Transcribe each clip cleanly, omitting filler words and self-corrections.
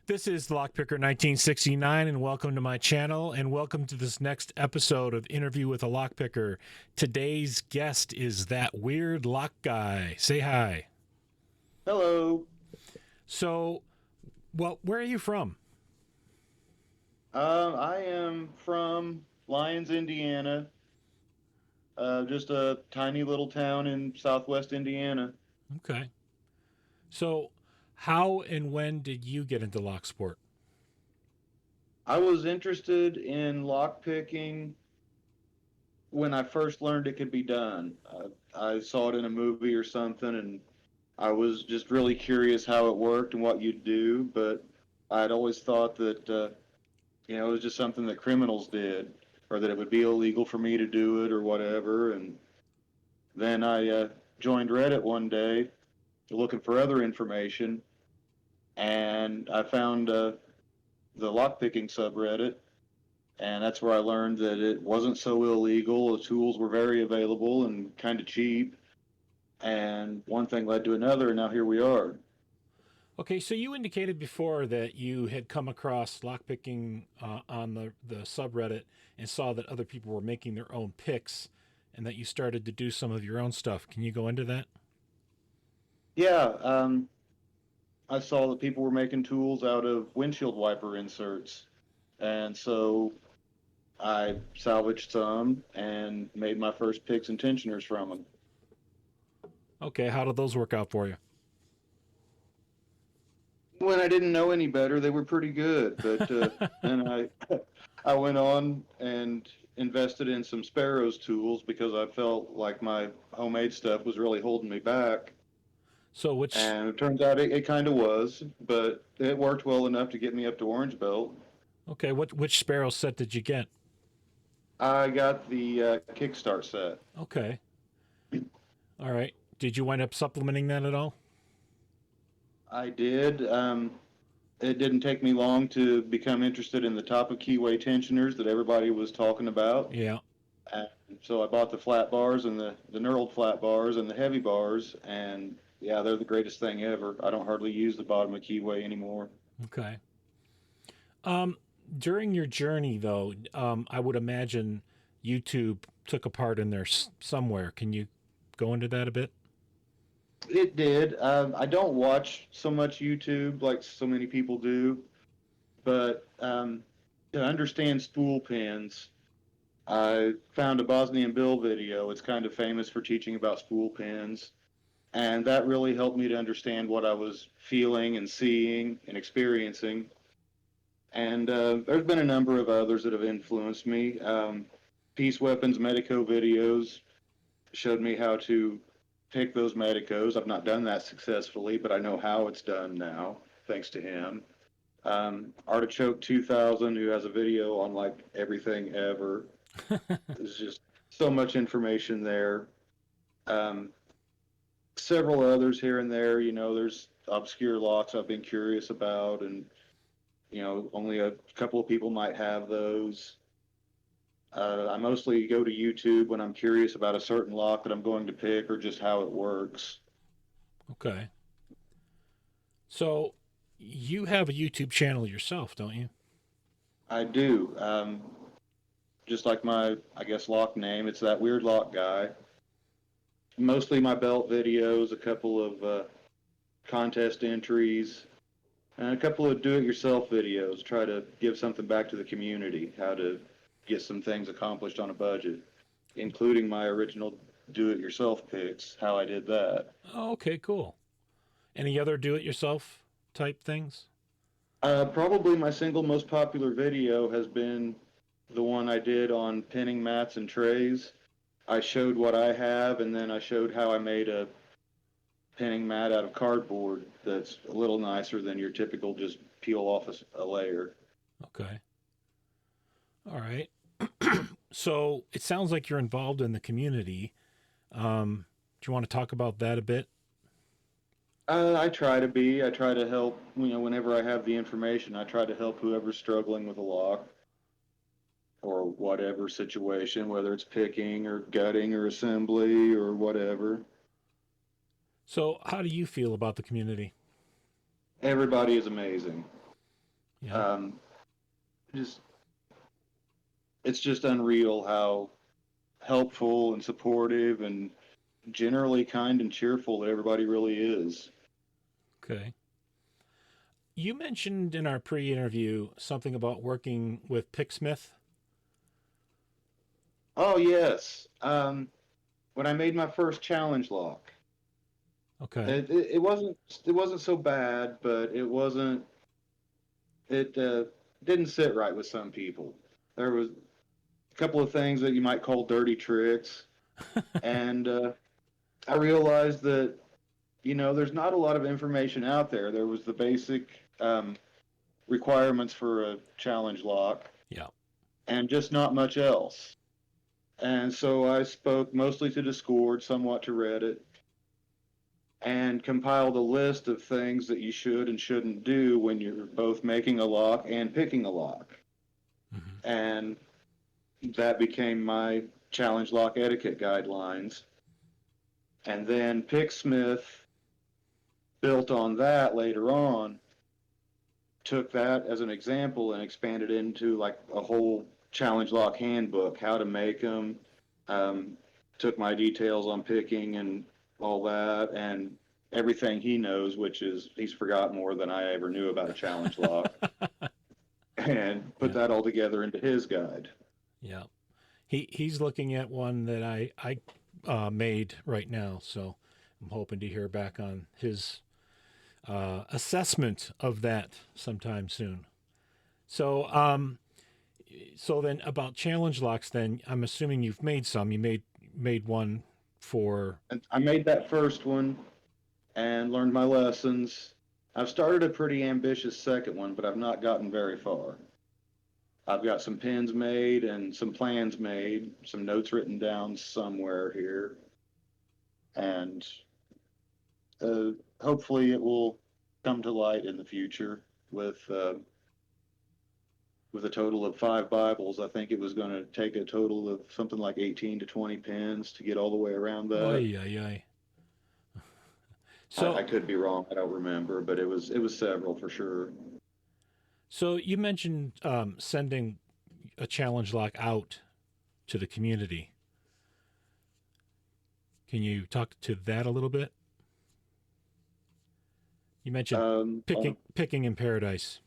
This is Lockpicker 1969, and welcome to my channel, and welcome to this next episode of Interview with a Lockpicker. Today's guest is That Weird Lock Guy. Say hi. Hello. So, well, where are you from? I am from Lyons, Indiana, just a tiny little town in southwest Indiana. Okay. So, how and when did you get into locksport? I was interested in lockpicking when I first learned it could be done. I saw it in a movie or something, and I was just really curious how it worked and what you'd do, but I'd always thought that, it was just something that criminals did, or that it would be illegal for me to do it or whatever. And then I joined Reddit one day looking for other information, and I found the lockpicking subreddit, and that's where I learned that it wasn't so illegal. The tools were very available and kind of cheap, and one thing led to another, and now here we are. Okay, so you indicated before that you had come across lockpicking on the subreddit and saw that other people were making their own picks and that you started to do some of your own stuff. Can you go into that? Yeah, I saw that people were making tools out of windshield wiper inserts, and so I salvaged some and made my first picks and tensioners from them. Okay, how did those work out for you? When I didn't know any better, they were pretty good. But then I went on and invested in some Sparrows tools because I felt like my homemade stuff was really holding me back. So which And it turns out it kind of was, but it worked well enough to get me up to Orange Belt. okay, which Sparrow set did you get? I got the Kickstart set. Okay. All right. Did you wind up supplementing that at all? I did. It didn't take me long to become interested in the top of keyway tensioners that everybody was talking about. Yeah. And so I bought the flat bars and the knurled flat bars and the heavy bars, and yeah, they're the greatest thing ever. I don't hardly use the bottom of keyway anymore. Okay. Um, During your journey, though, I would imagine YouTube took a part in there somewhere. Can you go into that a bit? It did. I don't watch so much YouTube like so many people do, but to understand spool pins, I found a Bosnian Bill video. It's kind of famous for teaching about spool pins, and that really helped me to understand what I was feeling and seeing and experiencing. And there's been a number of others that have influenced me. Peace Weapons Medico videos showed me how to pick those medicos. I've not done that successfully, but I know how it's done now, thanks to him. Artichoke 2000, who has a video on like everything ever. There's just so much information there. Um, Several others here and there. There's obscure locks I've been curious about, and only a couple of people might have those. I mostly go to YouTube when I'm curious about a certain lock that I'm going to pick or just how it works. Okay. So you have a YouTube channel yourself, don't you? I do. Just like my, I guess, lock name, it's That Weird Lock Guy. Mostly my belt videos, a couple of contest entries, and a couple of do-it-yourself videos. Try to give something back to the community, how to get some things accomplished on a budget, including my original do-it-yourself picks, how I did that. Oh, okay, cool. Any other do-it-yourself type things? Probably my single most popular video has been the one I did on pinning mats and trays. I showed what I have, and then I showed how I made a pinning mat out of cardboard that's a little nicer than your typical just peel off a layer. Okay. All right. So it sounds like you're involved in the community. Do you want to talk about that a bit? I try to be. I try to help, whenever I have the information, I try to help whoever's struggling with a lock or whatever situation, whether it's picking or gutting or assembly or whatever. So how do you feel about the community? Everybody is amazing. Yeah. Um, just it's just unreal how helpful and supportive and generally kind and cheerful that everybody really is. Okay. You mentioned in our pre-interview something about working with Picksmith. Oh yes, when I made my first challenge lock, Okay. it wasn't so bad, but it didn't sit right with some people. There was a couple of things that you might call dirty tricks, and I realized that there's not a lot of information out there. There was the basic requirements for a challenge lock, Yeah. and just not much else. And so I spoke mostly to Discord, somewhat to Reddit, and compiled a list of things that you should and shouldn't do when you're both making a lock and picking a lock. Hmm. And that became my challenge lock etiquette guidelines. And then Picksmith built on that later on, took that as an example and expanded into like a whole challenge lock handbook, how to make them. Um, Took my details on picking and all that, and everything he knows, which is he's forgot more than I ever knew about a challenge lock, and put Yeah. that all together into his guide. Yeah. He's looking at one that I made right now, so I'm hoping to hear back on his assessment of that sometime soon. So so then about challenge locks, then I'm assuming you've made some. You made one for. And I made that first one and learned my lessons. I've started a pretty ambitious second one, but I've not gotten very far. I've got some pins made and some plans made, some notes written down somewhere here, and uh, hopefully it will come to light in the future with a total of 5 Bibles. I think it was going to take a total of something like 18 to 20 pins to get all the way around that. Oy, oy, oy. I So could be wrong. I don't remember, but it was several for sure. so you mentioned sending a challenge lock out to the community. Can you talk to that a little bit? You mentioned Um, uh, picking in paradise.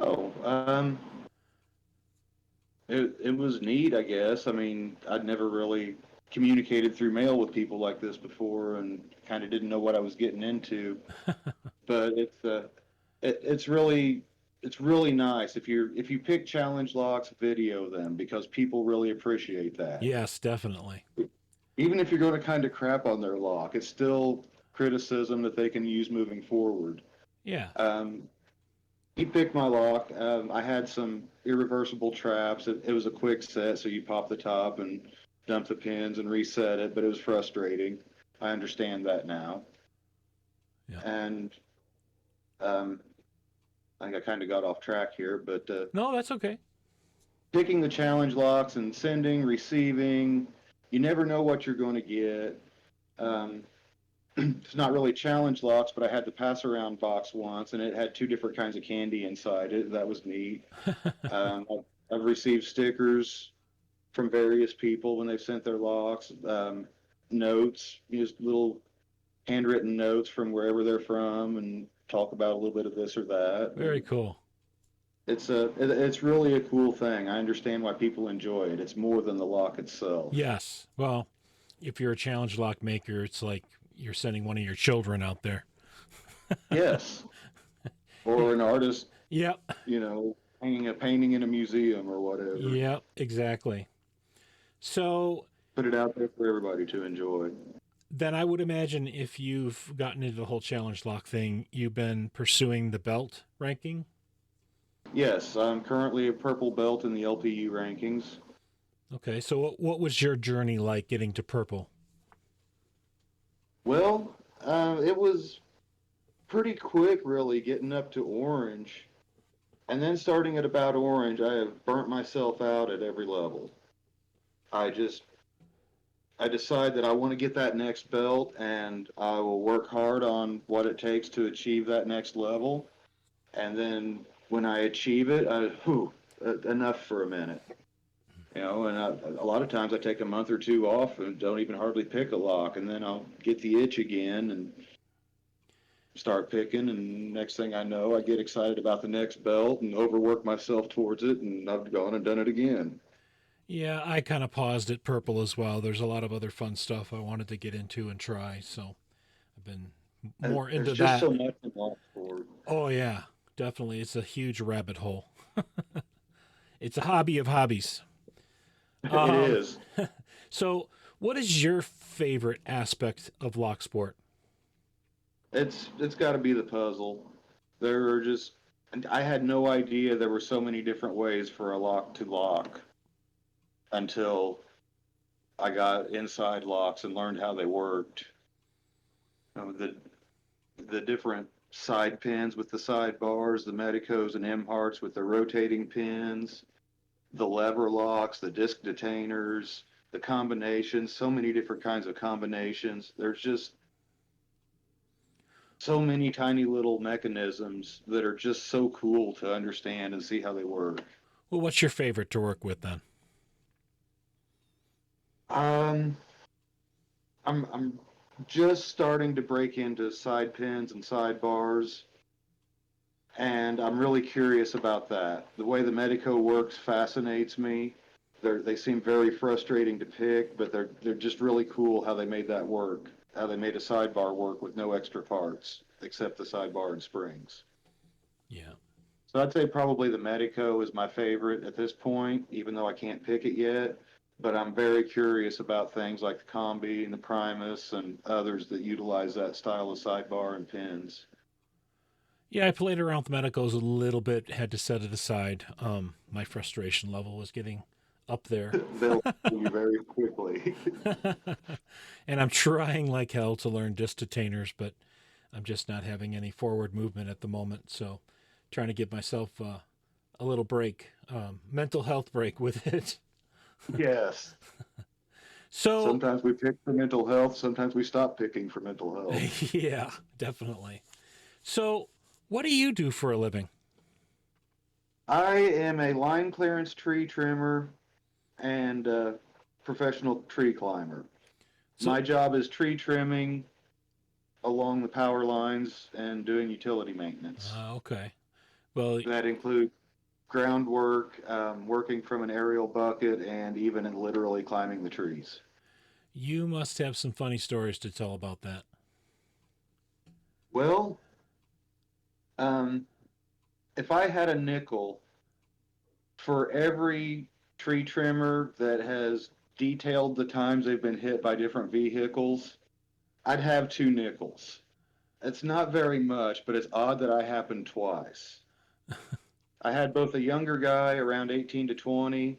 oh, it was neat, I guess. I mean, I'd never really communicated through mail with people like this before, and kind of didn't know what I was getting into. But it's really nice if you pick challenge locks, video them because people really appreciate that. Yes, definitely. Even if you're going to kind of crap on their lock, it's still criticism that they can use moving forward. Yeah. Um, he picked my lock. I had some irreversible traps. It was a quick set, so you pop the top and dump the pins and reset it, but it was frustrating. I understand that now. Yeah. And um, I think I kind of got off track here, but No, that's okay. picking the challenge locks and sending, receiving, you never know what you're going to get. Um, it's not really challenge locks, but I had the pass around box once, and it had two different kinds of candy inside it. That was neat. I've received stickers from various people when they've sent their locks, notes, just little handwritten notes from wherever they're from, and talk about a little bit of this or that. Very And cool. it's really a cool thing. I understand why people enjoy it. It's more than the lock itself. Yes. Well, if you're a challenge lock maker, it's like you're sending one of your children out there. Yes, or an artist, Yep. hanging a painting in a museum or whatever. Yep. Exactly. So Put it out there for everybody to enjoy. then I would imagine if you've gotten into the whole challenge lock thing, you've been pursuing the belt ranking. Yes, I'm currently a purple belt in the LPU rankings. Okay. So what was your journey like getting to purple? Well, it was pretty quick, really, getting up to orange. And then starting at about orange, I have burnt myself out at every level. I just, I decide that I want to get that next belt, and I will work hard on what it takes to achieve that next level. And then when I achieve it, enough for a minute. And a lot of times I take a month or two off and don't even hardly pick a lock, and then I'll get the itch again and start picking. And next thing I know, I get excited about the next belt and overwork myself towards it, and I've gone and done it again. Yeah, I kind of paused at purple as well. There's a lot of other fun stuff I wanted to get into and try, so I've been more There's into just that. so much in lock sport. Oh yeah, definitely. It's a huge rabbit hole. It's a hobby of hobbies. It Um, is. so what is your favorite aspect of lock sport? It's got to be the puzzle. There are just, and I had no idea there were so many different ways for a lock to lock until I got inside locks and learned how they worked. The different side pins with the sidebars, the Medicos and M Hearts with the rotating pins, the lever locks, the disc detainers, the combinations, so many different kinds of combinations. There's just so many tiny little mechanisms that are just so cool to understand and see how they work. Well, what's your favorite to work with then? Um, I'm just starting to break into side pins and sidebars, and I'm really curious about that. The way the Medico works fascinates me. They seem very frustrating to pick, but they're just really cool how they made that work. How they made a sidebar work with no extra parts except the sidebar and springs. Yeah. So I'd say probably the Medico is my favorite at this point, even though I can't pick it yet. But I'm very curious about things like the Combi and the Primus and others that utilize that style of sidebar and pins. Yeah, I played around with Medicos a little bit, had to set it aside. My frustration level was getting up there. They'll kill you very quickly. And I'm trying like hell to learn disc detainers, but I'm just not having any forward movement at the moment. So trying to give myself a little break, mental health break with it. Yes. So, Sometimes we pick for mental health, sometimes we stop picking for mental health. yeah, definitely. So, what do you do for a living? I am a line clearance tree trimmer and a professional tree climber. So, My job is tree trimming along the power lines and doing utility maintenance. okay. Well, That includes groundwork, working from an aerial bucket, and even in literally climbing the trees. you must have some funny stories to tell about that. Well, um, if I had a nickel for every tree trimmer that has detailed the times they've been hit by different vehicles, I'd have two nickels. It's not very much, but it's odd that I happened twice. I had both a younger guy around 18 to 20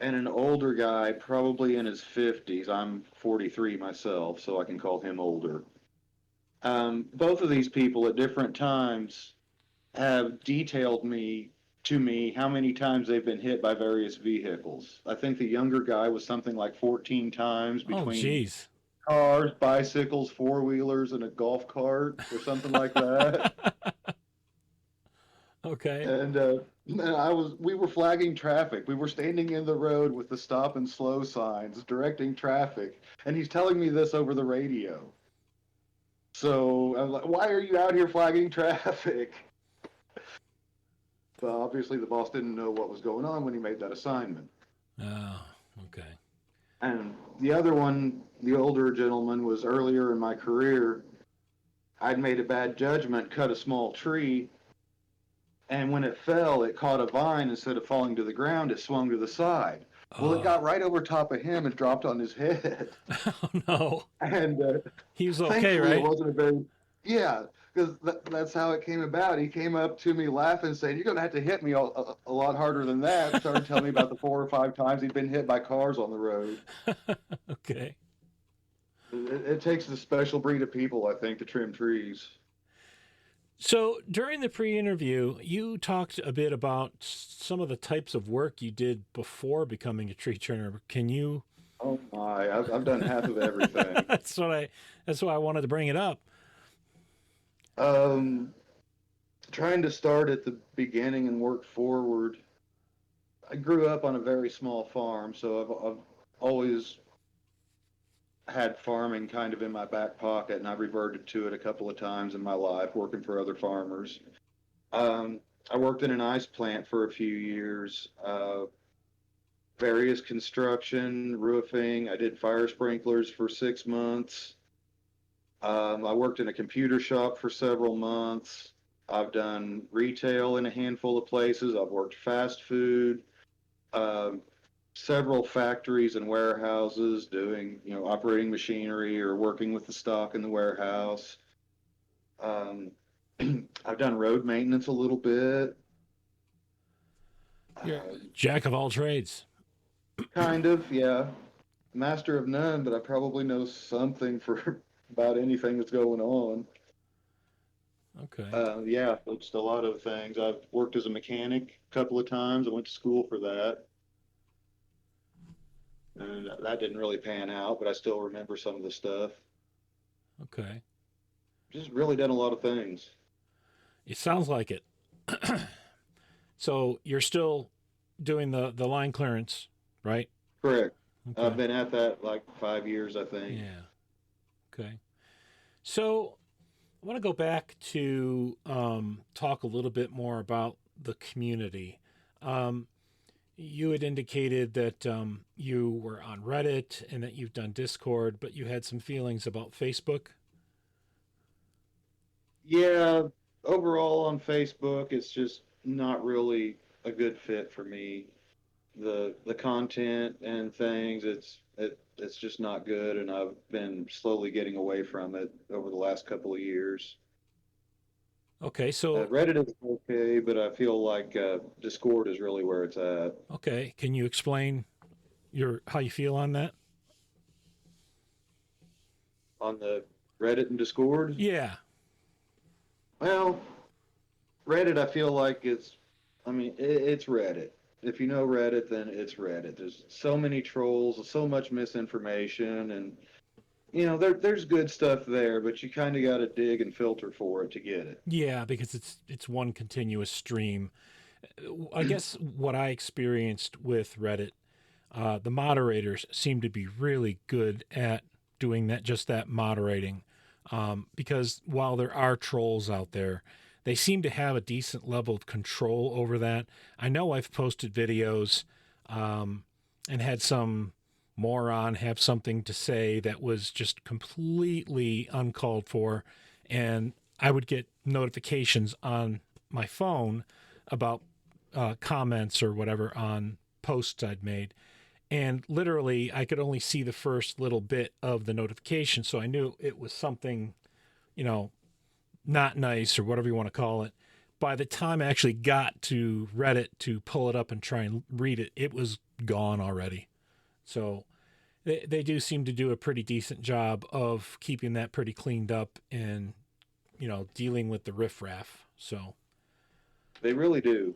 and an older guy probably in his 50s. I'm 43 myself, so I can call him older. Both of these people at different times have detailed to me how many times they've been hit by various vehicles. I think the younger guy was something like 14 times Oh, between geez. cars, bicycles, four wheelers, and a golf cart or something like that. Okay. And we were flagging traffic. We were standing in the road with the stop and slow signs, directing traffic, and he's telling me this over the radio. So I'm like, why are you out here flagging traffic? But obviously, the boss didn't know what was going on when he made that assignment. Oh, okay. And the other one, the older gentleman, was earlier in my career. I'd made a bad judgment, cut a small tree, and when it fell, it caught a vine. Instead of falling to the ground, it swung to the side. Well, it Oh, got right over top of him and dropped on his head. oh no. And He was okay, thankfully, it right? wasn't a very, yeah, because that's how it came about. He came up to me laughing, saying, "You're going to have to hit me a lot harder than that." Started telling me about the 4 or 5 times he'd been hit by cars on the road. Okay. It takes a special breed of people, I think, to trim trees. So during the pre-interview, you talked a bit about some of the types of work you did before becoming a tree trimmer. Can you Oh my, I've done half of everything. that's what I. That's why I wanted to bring it up. Um, Trying to start at the beginning and work forward. I grew up on a very small farm, so I've always had farming kind of in my back pocket, and I've reverted to it a couple of times in my life, working for other farmers. Um, I worked in an ice plant for a few years, various construction, roofing. I did fire sprinklers for 6 months. I worked in a computer shop for several months. I've done retail in a handful of places. I've worked fast food, um, several factories and warehouses doing, operating machinery or working with the stock in the warehouse. Um, I've done road maintenance a little bit. You're Um, jack of all trades. Kind of, yeah. Master of none, but I probably know something for about anything that's going on. Okay. Yeah, it's a lot of things. I've worked as a mechanic a couple of times. I went to school for that, and that didn't really pan out, but I still remember some of the stuff. Okay. Just really done a lot of things. It sounds like it. So you're still doing the line clearance, right? Correct. I've Okay. been at that like 5 years, I think. Yeah. Okay. So I want to go back to talk a little bit more about the community. Um, you had indicated that you were on Reddit and that you've done Discord, but you had some feelings about Facebook. Yeah, overall on Facebook, it's just not really a good fit for me. The content and things, it's just not good, and I've been slowly getting away from it over the last couple of years. Okay, so Reddit is okay, but I feel like Discord is really where it's at. okay, can you explain your how you feel on that? On the Reddit and Discord, Yeah. well, Reddit, I feel like I mean, it's Reddit. If you know Reddit, then it's Reddit. There's so many trolls, so much misinformation, and there's good stuff there, but you kind of got to dig and filter for it to get it. Yeah, because it's one continuous stream. I guess what I experienced with Reddit, the moderators seem to be really good at doing that, just that moderating. Because while there are trolls out there, they seem to have a decent level of control over that. I know I've posted videos and had some moron have something to say that was just completely uncalled for, and I would get notifications on my phone about comments or whatever on posts I'd made. And literally, I could only see the first little bit of the notification. So I knew it was something, you know, not nice or whatever you want to call it. By the time I actually got to Reddit to pull it up and try and read it, it was gone already. So they do seem to do a pretty decent job of keeping that pretty cleaned up and, dealing with the riffraff. So, They really do.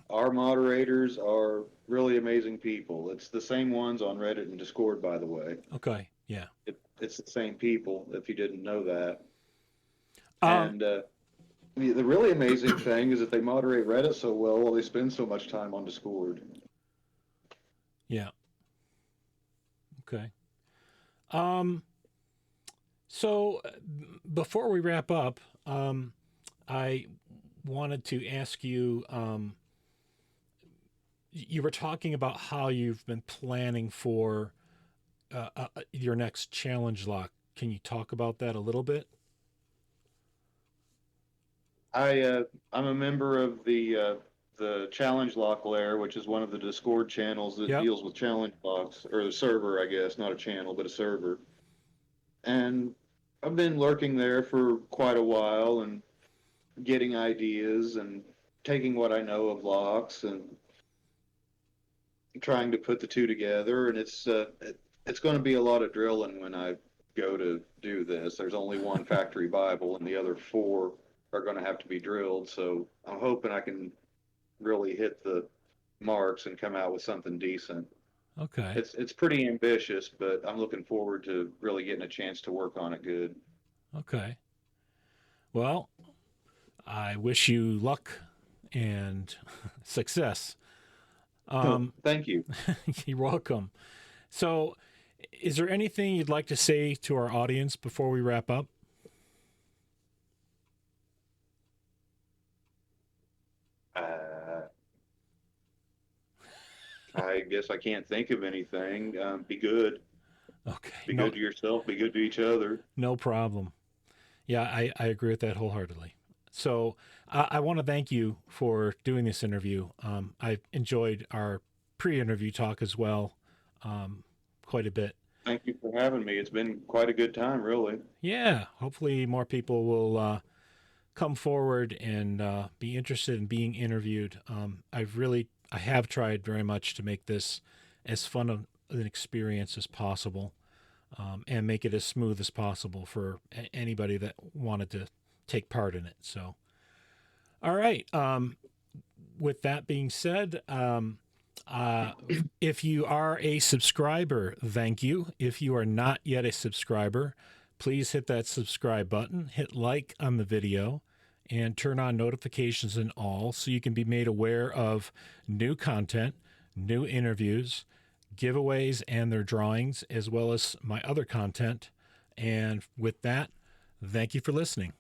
Our moderators are really amazing people. It's the same ones on Reddit and Discord, by the way. okay. Yeah. It's the same people, if you didn't know that. Um, And the really amazing thing is that they moderate Reddit so well while they spend so much time on Discord. yeah. Okay. Um, so before we wrap up, I wanted to ask you, you were talking about how you've been planning for your next challenge lock. Can you talk about that a little bit? I'm a member of the Challenge Lock Lair, which is one of the Discord channels that Yep. deals with challenge locks, or the server, I guess, not a channel, but a server. And I've been lurking there for quite a while and getting ideas and taking what I know of locks and trying to put the two together. And it's going to be a lot of drilling when I go to do this. There's only one factory Bible, and the other four are going to have to be drilled. So I'm hoping I can really hit the marks and come out with something decent. Okay. It's pretty ambitious, but I'm looking forward to really getting a chance to work on it good. Okay. Well, I wish you luck and success. Um, Thank you. you're welcome. So, is there anything you'd like to say to our audience before we wrap up? Uh, I guess I can't think of anything. Be good. Okay. Be No, good to yourself. Be good to each other. no problem. Yeah, I agree with that wholeheartedly. So I want to thank you for doing this interview. I enjoyed our pre-interview talk as well, quite a bit. Thank you for having me. It's been quite a good time, really. Yeah, hopefully more people will come forward and be interested in being interviewed. I have tried very much to make this as fun of an experience as possible, and make it as smooth as possible for anybody that wanted to take part in it. So, all right. With that being said, uh, if you are a subscriber, thank you. If you are not yet a subscriber, please hit that subscribe button, hit like on the video, and turn on notifications and all so you can be made aware of new content, new interviews, giveaways, and their drawings, as well as my other content. And with that, thank you for listening.